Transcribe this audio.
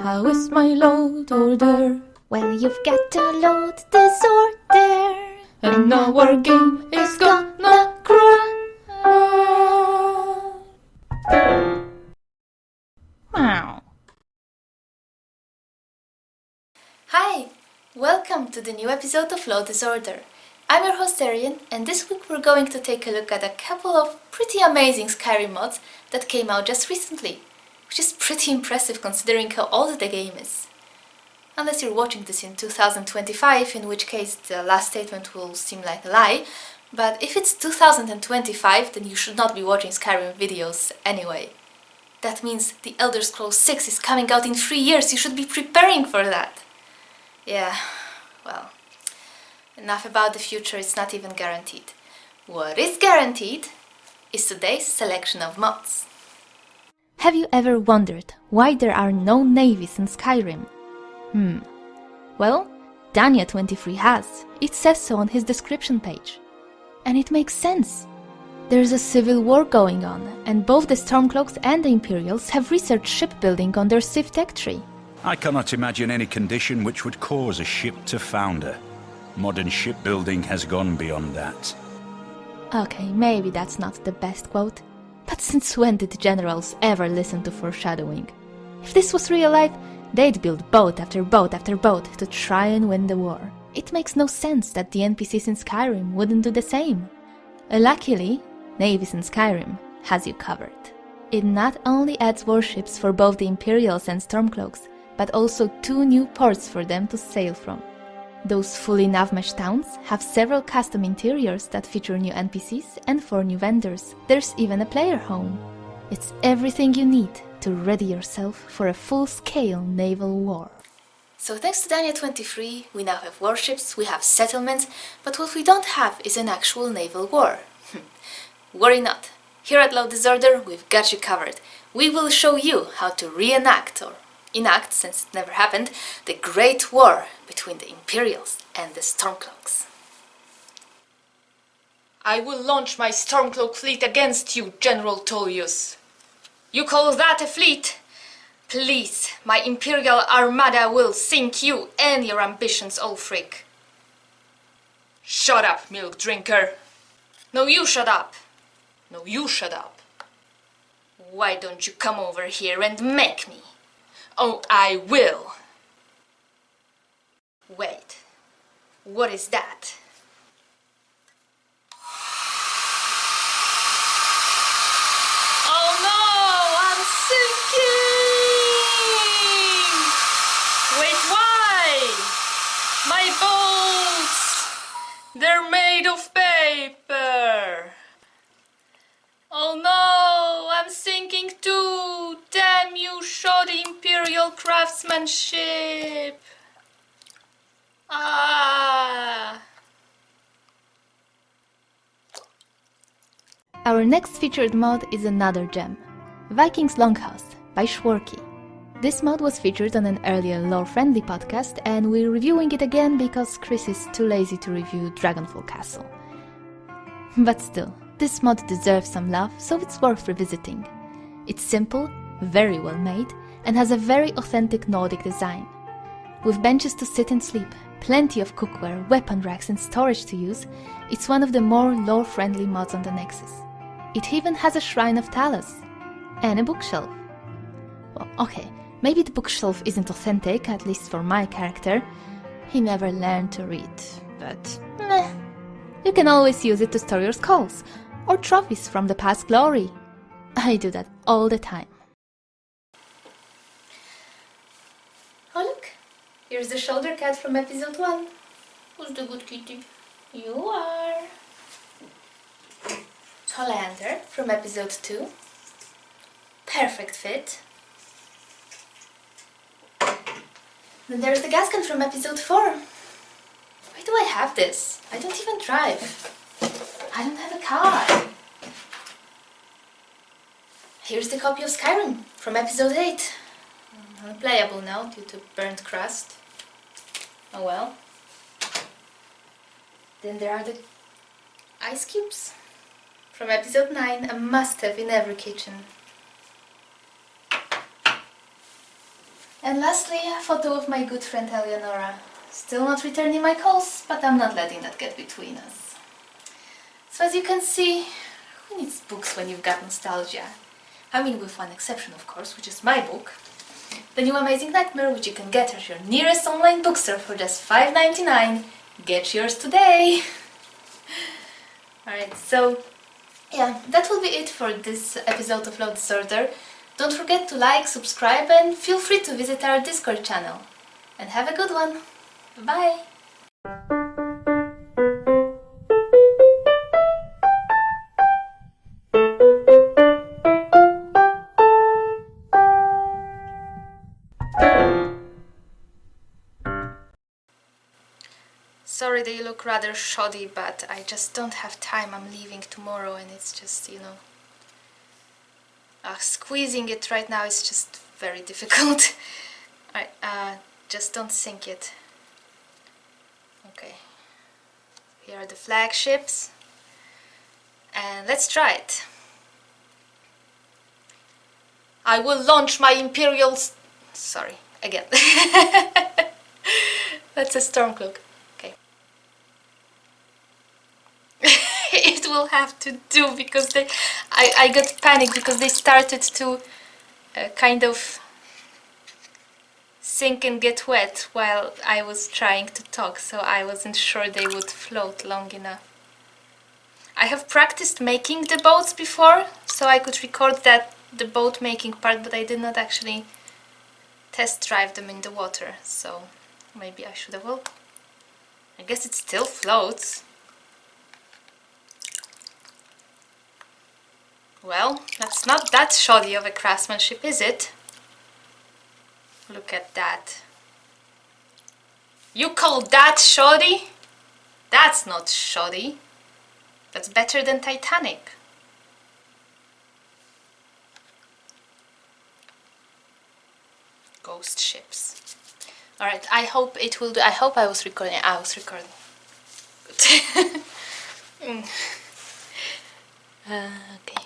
How is my load order? Well, you've got to load this order, And now our game is gonna crash. Meow. Hi! Welcome to the new episode of Load Disorder. I'm your host Arian, and this week we're going to take a look at a couple of pretty amazing Skyrim mods that came out just recently, which is pretty impressive considering how old the game is. Unless you're watching this in 2025, in which case the last statement will seem like a lie, but if it's 2025 then you should not be watching Skyrim videos anyway. That means The Elder Scrolls 6 is coming out in 3 years, you should be preparing for that! Yeah, well, enough about the future, it's not even guaranteed. What is guaranteed is today's selection of mods. Have you ever wondered why there are no navies in Skyrim? Well, Dania23 has. It says so on his description page. And it makes sense. There's a civil war going on, and both the Stormcloaks and the Imperials have researched shipbuilding on their Civ Tech tree. I cannot imagine any condition which would cause a ship to founder. Modern shipbuilding has gone beyond that. Okay, maybe that's not the best quote, but since when did generals ever listen to foreshadowing? If this was real life, they'd build boat after boat after boat to try and win the war. It makes no sense that the NPCs in Skyrim wouldn't do the same. Luckily, Navies in Skyrim has you covered. It not only adds warships for both the Imperials and Stormcloaks, but also 2 new ports for them to sail from. Those fully nav-mesh towns have several custom interiors that feature new NPCs and 4 new vendors. There's even a player home. It's everything you need to ready yourself for a full-scale naval war. So thanks to Dania23, we now have warships, we have settlements, but what we don't have is an actual naval war. Worry not. Here at Load Disorder, we've got you covered. We will show you how to reenact, or enact, since it never happened, the Great War between the Imperials and the Stormcloaks. I will launch my Stormcloak fleet against you, General Tullius. You call that a fleet? Please, my Imperial Armada will sink you and your ambitions, Ulfric. Shut up, milk drinker. No, you shut up. No, you shut up. Why don't you come over here and make me? Oh, I will. Wait, what is that? Oh no, I'm sinking! Wait, why? My boats! They're made of paper! Oh no, I'm sinking too! Damn you, shoddy Imperial craftsmanship! Ah! Our next featured mod is another gem, Viking Longhouse by Schwarky. This mod was featured on an earlier lore-friendly podcast, and we're reviewing it again because Chris is too lazy to review Dragonfall Castle. But still, this mod deserves some love, so it's worth revisiting. It's simple, very well made, and has a very authentic Nordic design. With benches to sit and sleep, plenty of cookware, weapon racks and storage to use, it's one of the more lore-friendly mods on the Nexus. It even has a Shrine of Talos, and a bookshelf. Well, okay, maybe the bookshelf isn't authentic, at least for my character. He never learned to read, but meh. You can always use it to store your skulls, or trophies from the past glory. I do that all the time. Oh look, here's the shoulder cat from episode 1. Who's the good kitty? You are. Hollander from episode 2. Perfect fit. Then there's the Gascon from episode 4. Why do I have this? I don't even drive. I don't have a car. Here's the copy of Skyrim from episode 8. Unplayable now due to burnt crust. Oh well. Then there are the ice cubes from episode 9, a must-have in every kitchen. And lastly, a photo of my good friend Eleonora. Still not returning my calls, but I'm not letting that get between us. So as you can see, who needs books when you've got nostalgia? I mean, with one exception of course, which is my book. The New Amazing Nightmare, which you can get at your nearest online bookstore for just $5.99. Get yours today! Alright, so yeah, that will be it for this episode of Flow Disorder. Don't forget to like, subscribe, and feel free to visit our Discord channel. And have a good one! Bye! Sorry that you look rather shoddy, but I just don't have time. I'm leaving tomorrow and it's just, squeezing it right now is just very difficult. Just don't sink it. Okay. Here are the flagships. And let's try it. I will launch my Imperial... Sorry, again. That's a Stormcloak. It will have to do because I got panicked because they started to kind of sink and get wet while I was trying to talk, so I wasn't sure they would float long enough. I have practiced making the boats before, so I could record the boat making part, but I did not actually test drive them in the water, so maybe I should have. Well, I guess it still floats. Well, that's not that shoddy of a craftsmanship, is it? Look at that. You call that shoddy? That's not shoddy. That's better than Titanic. Ghost ships. Alright, I hope it will do. I hope I was recording. I was recording. Good. Okay.